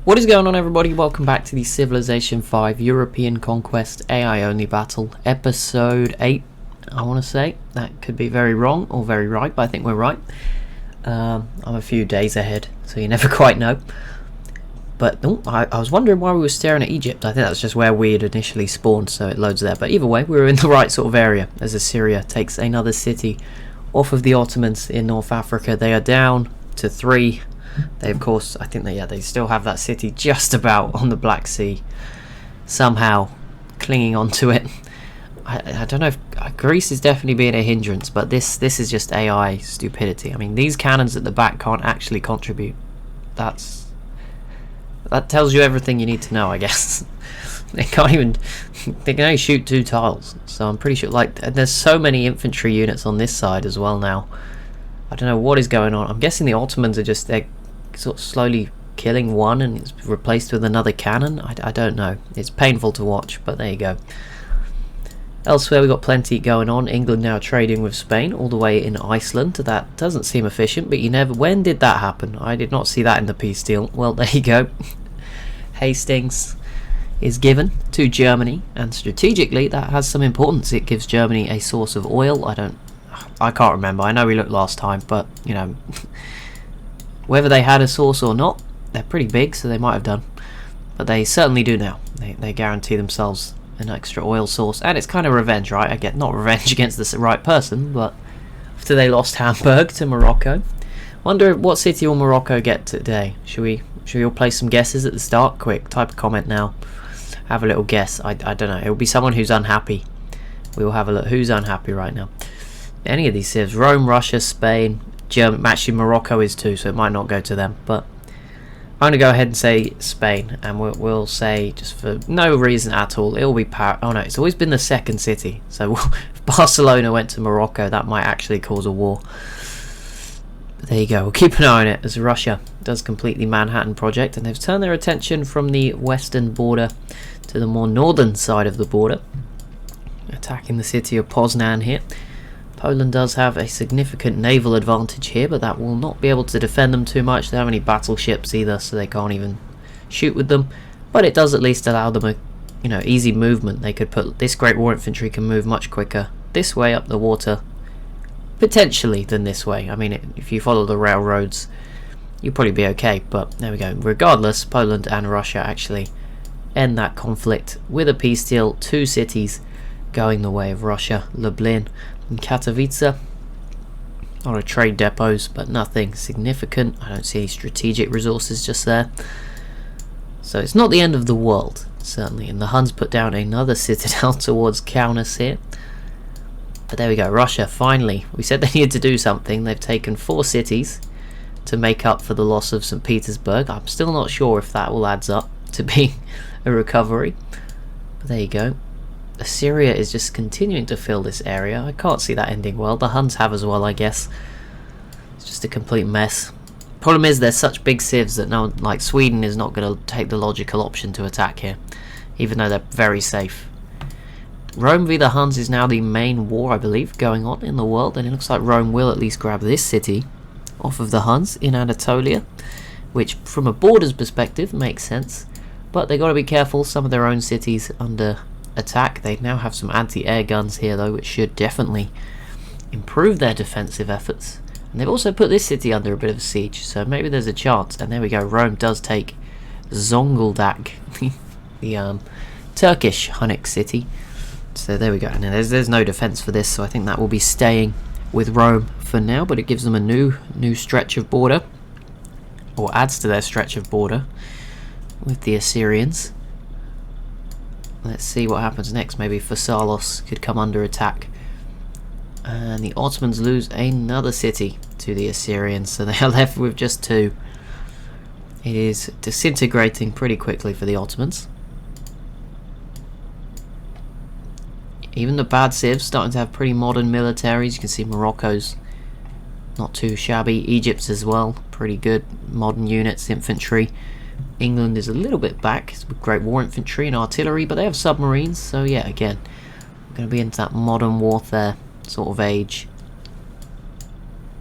What is going on, everybody? Welcome back to the Civilization 5 European Conquest AI Only Battle, Episode 8, I want to say. That could be very wrong or very right, but I think we're right. I'm a few days ahead, so you never quite know. But I was wondering why we were staring at Egypt. I think that's just where we had initially spawned, so it loads there. But either way, we were in the right sort of area as Assyria takes another city off of the Ottomans in North Africa. They are down to 3. They, of course, I think they still have that city just about on the Black Sea, somehow clinging onto it. I don't know if Greece is definitely being a hindrance, but this is just AI stupidity. I mean, these cannons at the back can't actually contribute. That tells you everything you need to know, I guess. They can only shoot 2 tiles, so I'm pretty sure. There's so many infantry units on this side as well now. I don't know what is going on. I'm guessing the Ottomans are they're sort of slowly killing one and it's replaced with another cannon. I don't know. It's painful to watch, but there you go. Elsewhere, we've got plenty going on. England now trading with Spain all the way in Iceland. That doesn't seem efficient, but when did that happen? I did not see that in the peace deal. Well, there you go. Hastings is given to Germany, and strategically that has some importance. It gives Germany a source of oil. I can't remember. I know we looked last time, but you know, whether they had a source or not, they're pretty big, so they might have done. But they certainly do now. They guarantee themselves an extra oil source, and it's kind of revenge, right? I get not revenge against the right person, but after they lost Hamburg to Morocco, wonder what city will Morocco get today? Should we all place some guesses at the start? Quick, type a comment now. Have a little guess. I don't know. It will be someone who's unhappy. We will have a look. Who's unhappy right now? Any of these civs. Rome, Russia, Spain, Germany. Actually, Morocco is too, so it might not go to them. But I'm going to go ahead and say Spain, and we'll say, just for no reason at all, it will be oh no, it's always been the second city. So if Barcelona went to Morocco, that might actually cause a war. But there you go. We'll keep an eye on it as Russia does complete the Manhattan Project, and they've turned their attention from the western border to the more northern side of the border, attacking the city of Poznan here. Poland does have a significant naval advantage here, but that will not be able to defend them too much. They don't have any battleships either, so they can't even shoot with them. But it does at least allow them a easy movement. They could put this Great War infantry can move much quicker this way up the water, potentially, than this way. I mean, if you follow the railroads, you'll probably be okay. But there we go. Regardless, Poland and Russia actually end that conflict with a peace deal. 2 cities going the way of Russia, Lublin and Katowice. A lot of trade depots, but nothing significant. I don't see any strategic resources just there. So it's not the end of the world, certainly. And the Huns put down another citadel towards Kaunas here. But there we go, Russia, finally. We said they needed to do something. They've taken 4 cities to make up for the loss of St. Petersburg. I'm still not sure if that all adds up to being a recovery. But there you go. Assyria is just continuing to fill this area. I can't see that ending well. The Huns have as well, I guess. It's just a complete mess. Problem is, there's such big civs that like Sweden is not going to take the logical option to attack here, even though they're very safe. Rome v the Huns is now the main war, I believe, going on in the world, and it looks like Rome will at least grab this city off of the Huns in Anatolia, which, from a borders perspective, makes sense. But they got to be careful. Some of their own cities under attack. They now have some anti-air guns here though, which should definitely improve their defensive efforts. And they've also put this city under a bit of a siege, so maybe there's a chance. And there we go, Rome does take Zonguldak, the Turkish Hunnic city. So there we go. And there's no defense for this, so I think that will be staying with Rome for now, but it gives them a new stretch of border, or adds to their stretch of border with the Assyrians. Let's see what happens next. Maybe Pharsalos could come under attack. And the Ottomans lose another city to the Assyrians, so they are left with just 2. It is disintegrating pretty quickly for the Ottomans. Even the bad civs starting to have pretty modern militaries. You can see Morocco's not too shabby. Egypt's as well, pretty good modern units, infantry. England is a little bit back with Great War infantry and artillery, but they have submarines, so yeah, again, we're going to be into that modern warfare sort of age,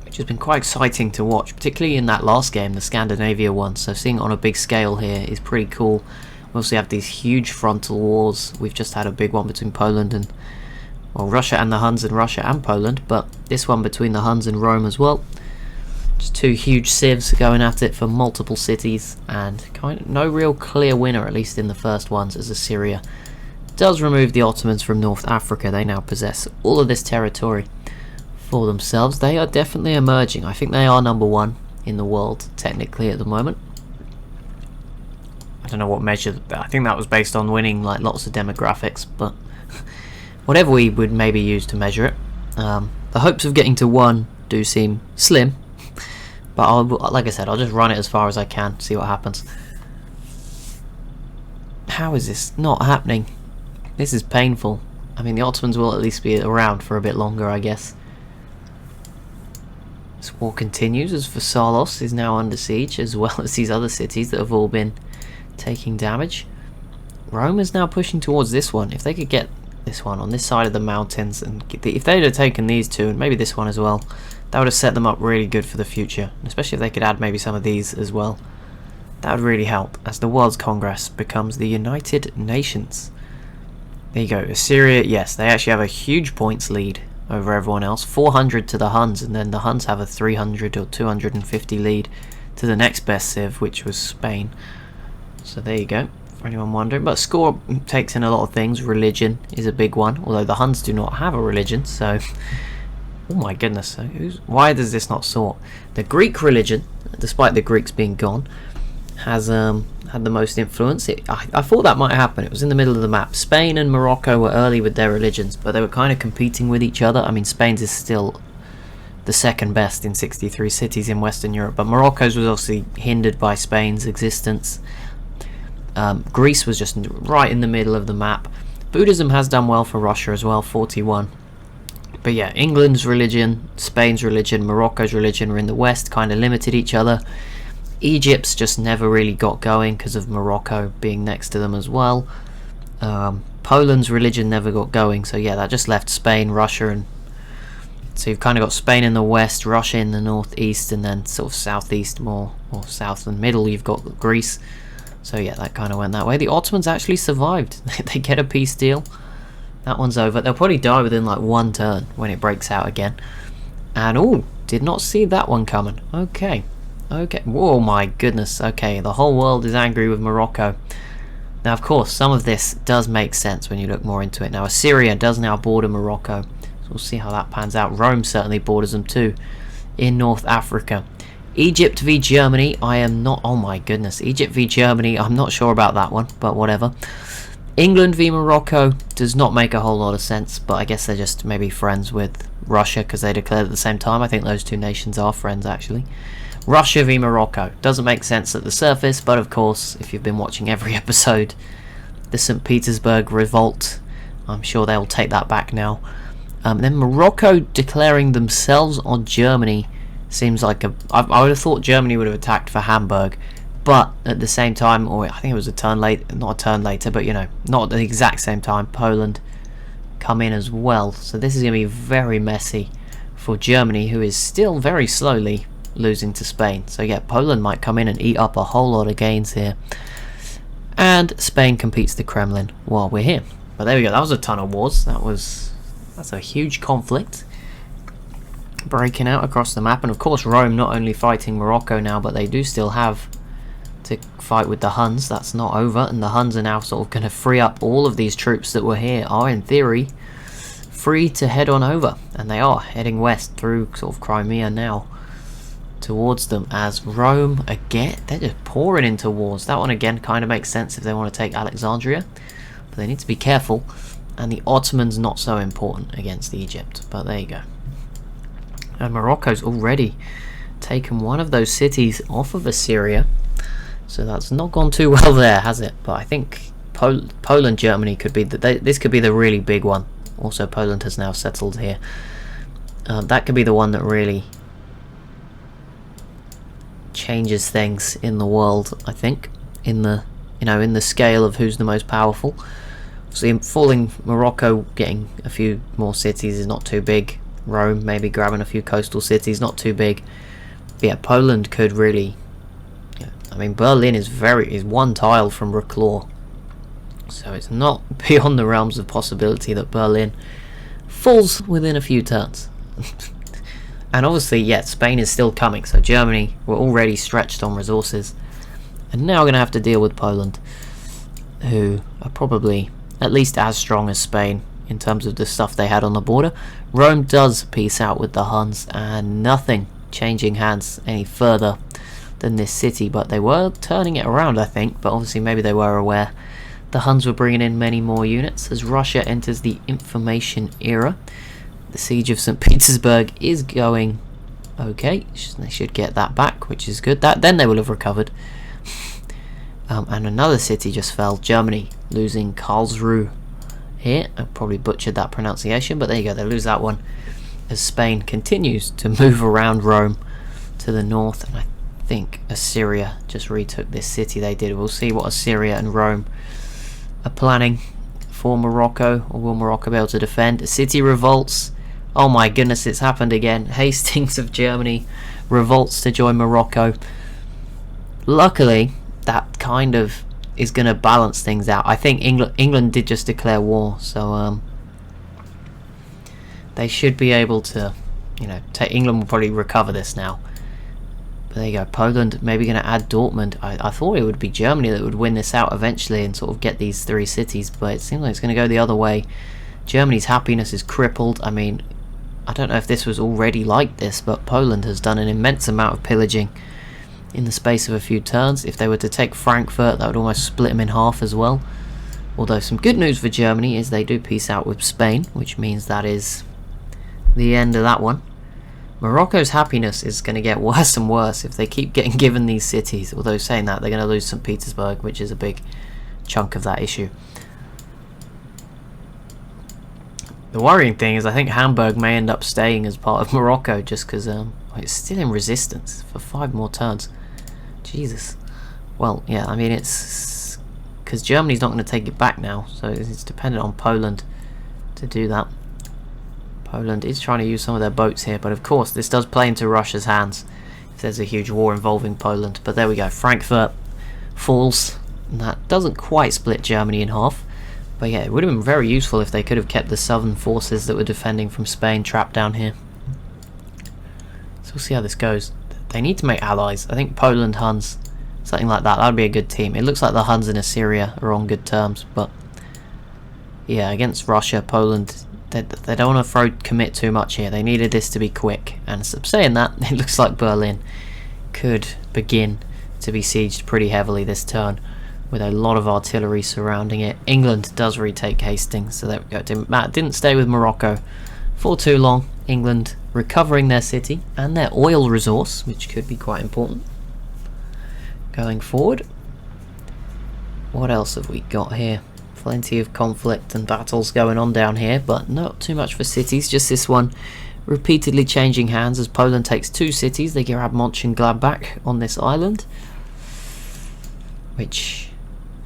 which which has been quite exciting to watch, particularly in that last game, the Scandinavia one. So seeing it on a big scale here is pretty cool. We also have these huge frontal wars. We've just had a big one between Poland and, well, Russia and the Huns, and Russia and Poland, but this one between the Huns and Rome as well. Just two huge civs going at it for multiple cities, and kind of no real clear winner, at least in the first ones, as Assyria does remove the Ottomans from North Africa. They now possess all of this territory for themselves. They are definitely emerging. I think they are #1 in the world technically at the moment. I don't know what measure, I think that was based on winning like lots of demographics, but whatever we would maybe use to measure it. The hopes of getting to 1 do seem slim, but like I said, I'll just run it as far as I can, see what happens. How is this not happening? This is painful. I mean, the Ottomans will at least be around for a bit longer, I guess. This war continues as Versailles is now under siege, as well as these other cities that have all been taking damage. Rome is now pushing towards this one. If they could get this one on this side of the mountains, and if they'd have taken these two, and maybe this one as well, that would have set them up really good for the future, especially if they could add maybe some of these as well. That would really help as the World's Congress becomes the United Nations. There you go. Assyria, yes, they actually have a huge points lead over everyone else. 400 to the Huns, and then the Huns have a 300 or 250 lead to the next best civ, which was Spain. So there you go, for anyone wondering. But score takes in a lot of things. Religion is a big one, although the Huns do not have a religion, so... Oh my goodness, why does this not sort? The Greek religion, despite the Greeks being gone, has had the most influence. I thought that might happen. It was in the middle of the map. Spain and Morocco were early with their religions, but they were kind of competing with each other. I mean, Spain's is still the second best in 63 cities in Western Europe, but Morocco's was obviously hindered by Spain's existence. Greece was just right in the middle of the map. Buddhism has done well for Russia as well, 41. But yeah, England's religion, Spain's religion, Morocco's religion were in the west, kind of limited each other. Egypt's just never really got going because of Morocco being next to them as well. Poland's religion never got going, so yeah, that just left Spain, Russia, and so you've kind of got Spain in the west, Russia in the northeast, and then sort of southeast more, or south and middle, you've got Greece. So yeah, that kind of went that way. The Ottomans actually survived. They get a peace deal. That one's over. They'll probably die within like 1 turn when it breaks out again. And oh, did not see that one coming. Okay. Okay. Whoa, my goodness. Okay, the whole world is angry with Morocco. Now, of course, some of this does make sense when you look more into it. Now, Assyria does now border Morocco. So we'll see how that pans out. Rome certainly borders them too in North Africa. Egypt v Germany, I am not... Oh my goodness. Egypt v Germany, I'm not sure about that one, but whatever. England v Morocco does not make a whole lot of sense, but I guess they're just maybe friends with Russia because they declared at the same time. I think those two nations are friends, actually. Russia v Morocco doesn't make sense at the surface, but of course, if you've been watching every episode, the St. Petersburg revolt, I'm sure they'll take that back now. Then Morocco declaring themselves on Germany seems like a... I would have thought Germany would have attacked for Hamburg, but at the same time, or I think it was a turn late, not a turn later, but you know, not at the exact same time, Poland come in as well. So this is going to be very messy for Germany, who is still very slowly losing to Spain. So yeah, Poland might come in and eat up a whole lot of gains here. And Spain competes the Kremlin while we're here. But there we go, that was a ton of wars. That's a huge conflict breaking out across the map. And of course Rome not only fighting Morocco now, but they do still have to fight with the Huns. That's not over, and the Huns are now sort of going to free up all of these troops that were here, are in theory free to head on over, and they are heading west through sort of Crimea now towards them, as Rome again, they're just pouring into wars. That one again kind of makes sense if they want to take Alexandria, but they need to be careful. And the Ottomans not so important against Egypt, but there you go. And Morocco's already taken one of those cities off of Assyria, so that's not gone too well there, has it? But I think Poland, Germany could be this could be the really big one. Also, Poland has now settled here. That could be the one that really changes things in the world. I think in the scale of who's the most powerful. So falling Morocco, getting a few more cities is not too big. Rome maybe grabbing a few coastal cities, not too big. But yeah, Poland could really... Yeah, I mean, Berlin is one tile from Reclaw. So it's not beyond the realms of possibility that Berlin falls within a few turns. And obviously, yeah, Spain is still coming. So Germany were already stretched on resources. And now we're going to have to deal with Poland, who are probably at least as strong as Spain in terms of the stuff they had on the border. Rome does peace out with the Huns, and nothing changing hands any further than this city. But they were turning it around, I think. But obviously, maybe they were aware the Huns were bringing in many more units as Russia enters the information era. The siege of St. Petersburg is going okay. They should get that back, which is good. Then they will have recovered. And another city just fell. Germany losing Karlsruhe here. I probably butchered that pronunciation, but there you go. They lose that one as Spain continues to move around Rome to the north. And I think Assyria just retook this city. They did. We'll see what Assyria and Rome are planning for Morocco, or will Morocco be able to defend? A city revolts. Oh my goodness, it's happened again. Hastings of Germany revolts to join Morocco. Luckily, that kind of is going to balance things out. I think England did just declare war, so they should be able to, you know, England will probably recover this now. But there you go. Poland maybe going to add Dortmund. I thought it would be Germany that would win this out eventually and sort of get these three cities, but it seems like it's going to go the other way. Germany's happiness is crippled. I mean, I don't know if this was already like this, but Poland has done an immense amount of pillaging in the space of a few turns. If they were to take Frankfurt, that would almost split them in half as well. Although some good news for Germany is they do peace out with Spain, which means that is the end of that one. Morocco's happiness is going to get worse and worse if they keep getting given these cities. Although saying that, they're going to lose St. Petersburg, which is a big chunk of that issue. The worrying thing is I think Hamburg may end up staying as part of Morocco just because it's still in resistance for 5 more turns. Jesus. Well, yeah, I mean, it's because Germany's not going to take it back now, so it's dependent on Poland to do that. Poland is trying to use some of their boats here, but of course this does play into Russia's hands if there's a huge war involving Poland. But there we go, Frankfurt falls, and that doesn't quite split Germany in half. But yeah, it would have been very useful if they could have kept the southern forces that were defending from Spain trapped down here. So we'll see how this goes. They need to make allies. I think Poland, Huns, something like that. That would be a good team. It looks like the Huns and Assyria are on good terms, but yeah, against Russia, Poland, they don't want to commit too much here. They needed this to be quick. And saying that, it looks like Berlin could begin to be sieged pretty heavily this turn, with a lot of artillery surrounding it. England does retake Hastings, so there we go. Matt didn't stay with Morocco for too long. England recovering their city and their oil resource, which could be quite important going forward. What else have we got here? Plenty of conflict and battles going on down here, but not too much for cities. Just this one repeatedly changing hands as Poland takes 2 cities. They grab Mönchengladbach on this island, which...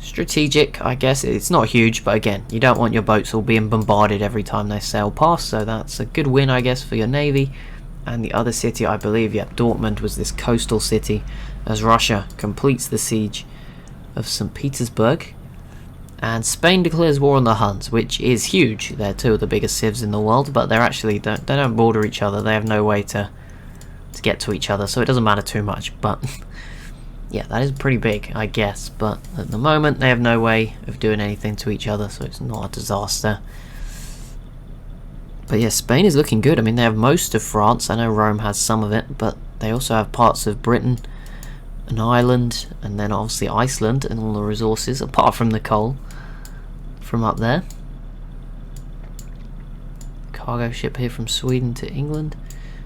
strategic, I guess. It's not huge, but again, you don't want your boats all being bombarded every time they sail past, so that's a good win, I guess, for your navy. And the other city, I believe, yeah, Dortmund was this coastal city as Russia completes the siege of St. Petersburg. And Spain declares war on the Huns, which is huge. They're 2 of the biggest civs in the world, but they're actually they don't border each other. They have no way to get to each other, so it doesn't matter too much, but yeah, that is pretty big, I guess, but at the moment they have no way of doing anything to each other, so it's not a disaster. But yeah, Spain is looking good. I mean, they have most of France. I know Rome has some of it, but they also have parts of Britain, an island, and then obviously Iceland and all the resources, apart from the coal from up there. Cargo ship here from Sweden to England.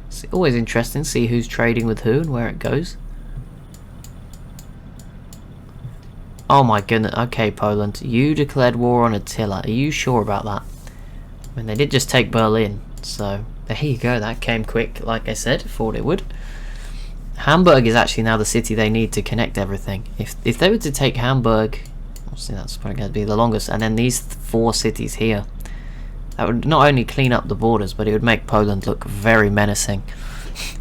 It's always interesting to see who's trading with who and where it goes. Oh my goodness, okay Poland, you declared war on Attila, are you sure about that? I mean, they did just take Berlin, so there you go, that came quick, like I said, thought it would. Hamburg is actually now the city they need to connect everything. If they were to take Hamburg, obviously that's probably going to be the longest, and then these 4 cities here, That would not only clean up the borders, but it would make Poland look very menacing.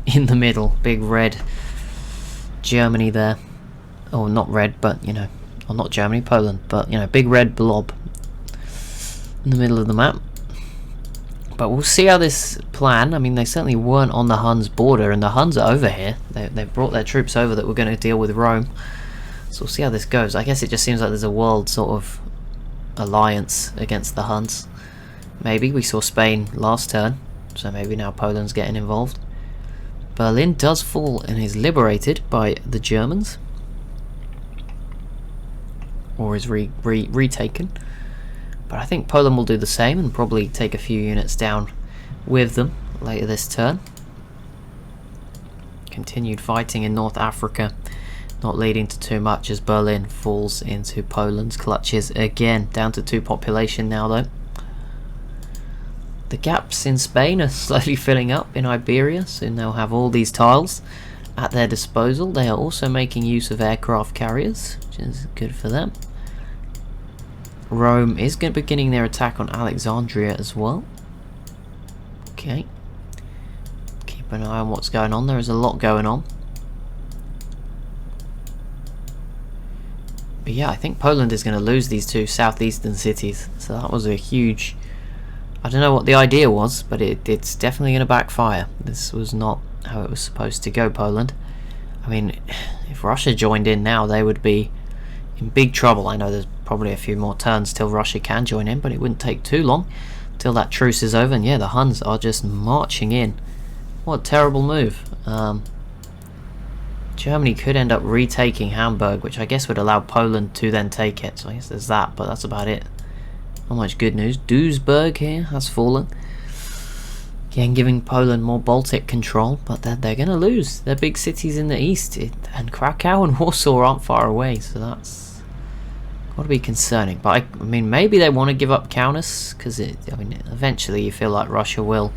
In the middle, big red Germany there. Oh, not red, but, you know, or not Germany, Poland, but, you know, big red blob in the middle of the map. But we'll see how this plan, I mean, they certainly weren't on the Huns' border, and the Huns are over here. They've brought their troops over that were going to deal with Rome. So we'll see how this goes. I guess it just seems like there's a world sort of alliance against the Huns. Maybe. We saw Spain last turn, so maybe now Poland's getting involved. Berlin does fall and is liberated by the Germans. Or is retaken. But I think Poland will do the same and probably take a few units down with them later this turn. Continued fighting in North Africa, not leading to too much as Berlin falls into Poland's clutches again. Down to 2 population now though. The gaps in Spain are slowly filling up in Iberia, soon they'll have all these tiles at their disposal. They are also making use of aircraft carriers, which is good for them. Rome is beginning their attack on Alexandria as well. Okay. Keep an eye on what's going on. There is a lot going on. But yeah, I think Poland is going to lose these 2 southeastern cities. So that was a huge... I don't know what the idea was, but it's definitely going to backfire. This was not how it was supposed to go, Poland. I mean, if Russia joined in now, they would be in big trouble. I know there's probably a few more turns till Russia can join in, but it wouldn't take too long till that truce is over. And yeah, the Huns are just marching in. What a terrible move. Germany could end up retaking Hamburg, which I guess would allow Poland to then take it. So I guess there's that, but that's about it. Not much good news. Duisburg here has fallen. Again, giving Poland more Baltic control, but they're going to lose. They're big cities in the east, and Krakow and Warsaw aren't far away, so that's got to be concerning. But I mean, maybe they want to give up Kaunas, because I mean, eventually you feel like Russia will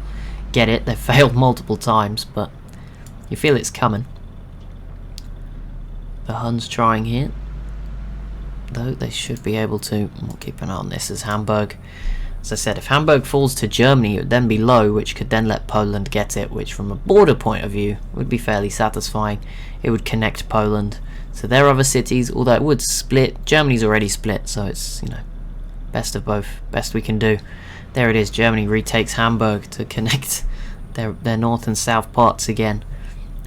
get it. They've failed multiple times, but you feel it's coming. The Huns trying here, though they should be able to. We'll keep an eye on this as Hamburg. As I said, if Hamburg falls to Germany, it would then be low, which could then let Poland get it, which from a border point of view would be fairly satisfying. It would connect Poland to their other cities, although it would split. Germany's already split, so it's, you know, best of both, best we can do. There it is, Germany retakes Hamburg to connect their north and south parts again,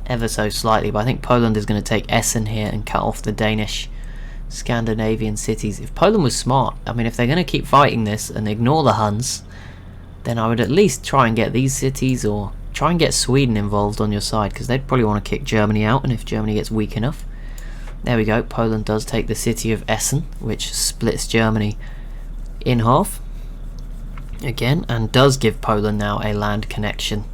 ever so slightly. But I think Poland is going to take Essen here and cut off the Danish Scandinavian cities. If Poland was smart, I mean, if they're going to keep fighting this and ignore the Huns, then I would at least try and get these cities, or try and get Sweden involved on your side, because they'd probably want to kick Germany out, and if Germany gets weak enough. There we go, Poland does take the city of Essen, which splits Germany in half again, and does give Poland now a land connection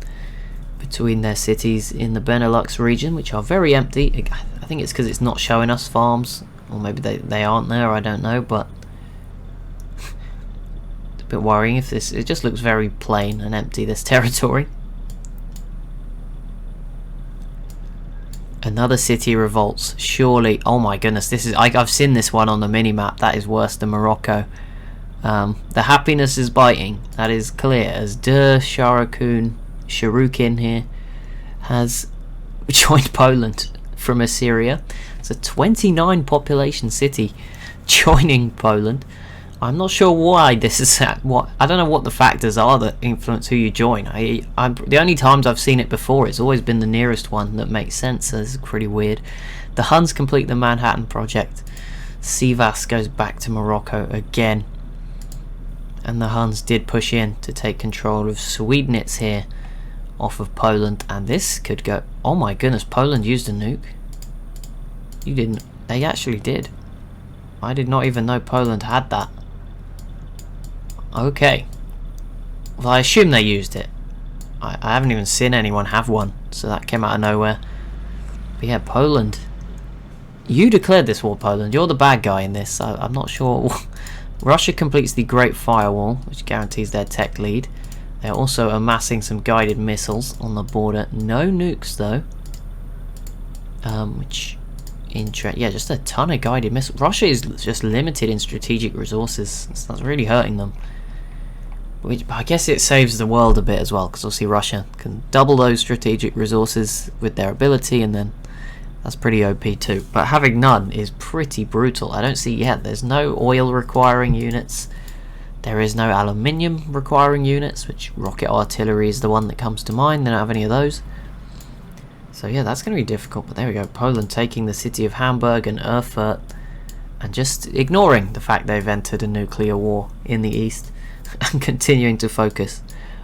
between their cities in the Benelux region, which are very empty. I think it's because it's not showing us farms, or maybe they aren't there, I don't know, but it's a bit worrying if this, it just looks very plain and empty, this territory. Another city revolts, surely. Oh my goodness, this is, I've seen this one on the mini-map. That is worse than Morocco. The happiness is biting, that is clear, as Sharukin here has joined Poland from Assyria. It's a 29 population city joining Poland. I'm not sure why this is I don't know what the factors are that influence who you join. The only times I've seen it before, it's always been the nearest one that makes sense. So this is pretty weird. The Huns complete the Manhattan Project. Sivas goes back to Morocco again. And the Huns did push in to take control of Swednitz here off of Poland, and this could go. Oh my goodness, Poland used a nuke. You didn't. They actually did. I did not even know Poland had that. Okay. Well, I assume they used it. I haven't even seen anyone have one, so that came out of nowhere. But yeah, Poland. You declared this war, Poland. You're the bad guy in this. I'm not sure. Russia completes the Great Firewall, which guarantees their tech lead. They're also amassing some guided missiles on the border. No nukes though. Yeah, just a ton of guided missiles. Russia is just limited in strategic resources. That's really hurting them. Which I guess it saves the world a bit as well, because obviously Russia can double those strategic resources with their ability, and then that's pretty OP too. But having none is pretty brutal. I don't see yet. There's no oil requiring units. There is no aluminium requiring units, which rocket artillery is the one that comes to mind. They don't have any of those. So yeah, that's going to be difficult. But there we go. Poland taking the city of Hamburg and Erfurt, and just ignoring the fact they've entered a nuclear war in the east. And continuing to focus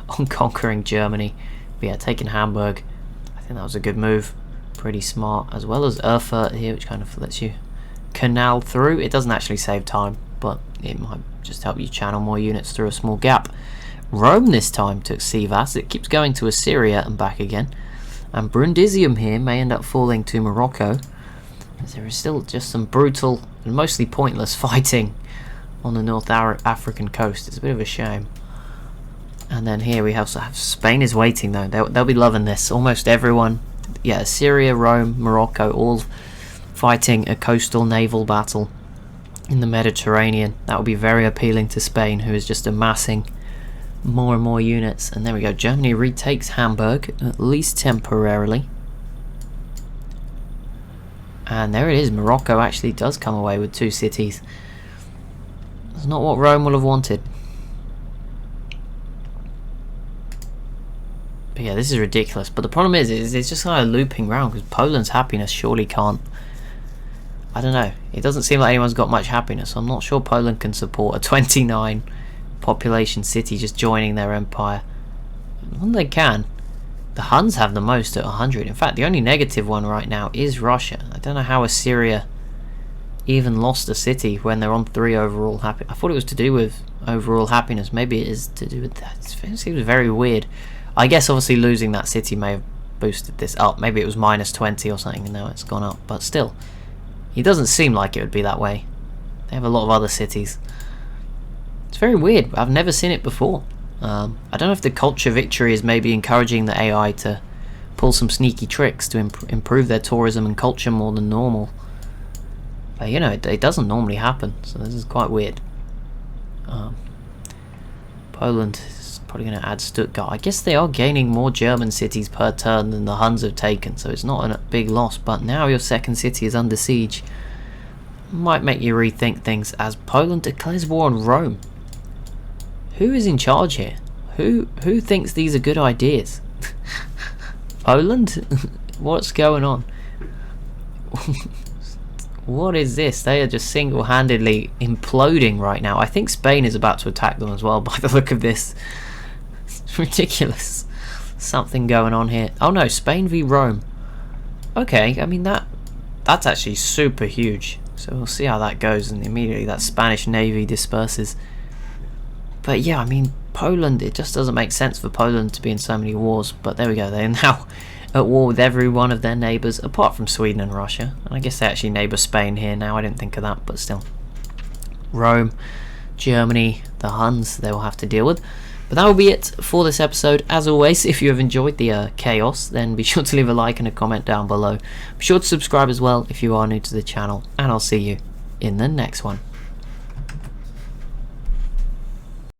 on conquering Germany. But yeah, taking Hamburg, I think that was a good move. Pretty smart, as well as Erfurt here, which kind of lets you canal through. It doesn't actually save time, but it might just help you channel more units through a small gap. Rome this time took Sivas. It keeps going to Assyria and back again. And Brundisium here may end up falling to Morocco, as there is still just some brutal and mostly pointless fighting on the North African coast. It's a bit of a shame. And then here we have Spain is waiting though. They'll be loving this. Almost everyone, yeah, Syria, Rome, Morocco, all fighting a coastal naval battle in the Mediterranean. That would be very appealing to Spain, who is just amassing more and more units. And there we go. Germany retakes Hamburg, at least temporarily. And there it is. Morocco actually does come away with 2 cities. It's not what Rome will have wanted. But yeah, this is ridiculous. But the problem is it's just kind of looping round, because Poland's happiness surely can't... I don't know. It doesn't seem like anyone's got much happiness. I'm not sure Poland can support a 29 population city just joining their empire. Well, they can. The Huns have the most at 100. In fact, the only negative one right now is Russia. I don't know how Assyria even lost a city when they're on 3 overall happy. I thought it was to do with overall happiness. Maybe it is to do with that. It seems very weird. I guess obviously losing that city may have boosted this up. Maybe it was minus 20 or something and now it's gone up. But still, it doesn't seem like it would be that way. They have a lot of other cities. It's very weird. I've never seen it before. I don't know if the culture victory is maybe encouraging the AI to pull some sneaky tricks to improve their tourism and culture more than normal. But you know, it doesn't normally happen, so this is quite weird. Poland is probably going to add Stuttgart. I guess they are gaining more German cities per turn than the Huns have taken, so it's not a big loss. But now your second city is under siege. Might make you rethink things as Poland declares war on Rome. Who is in charge here? Who thinks these are good ideas? Poland? What's going on? What is this? They are just single-handedly imploding right now. I think Spain is about to attack them as well by the look of this. It's ridiculous. Something going on here. Oh no, Spain v Rome. Okay, I mean that's actually super huge. So we'll see how that goes, and immediately that Spanish navy disperses. But yeah, I mean, Poland, it just doesn't make sense for Poland to be in so many wars. But there we go, they're now at war with every one of their neighbours, apart from Sweden and Russia. And I guess they actually neighbour Spain here now, I didn't think of that, but still. Rome, Germany, the Huns, they will have to deal with. But that will be it for this episode. As always, if you have enjoyed the chaos, then be sure to leave a like and a comment down below. Be sure to subscribe as well if you are new to the channel, and I'll see you in the next one.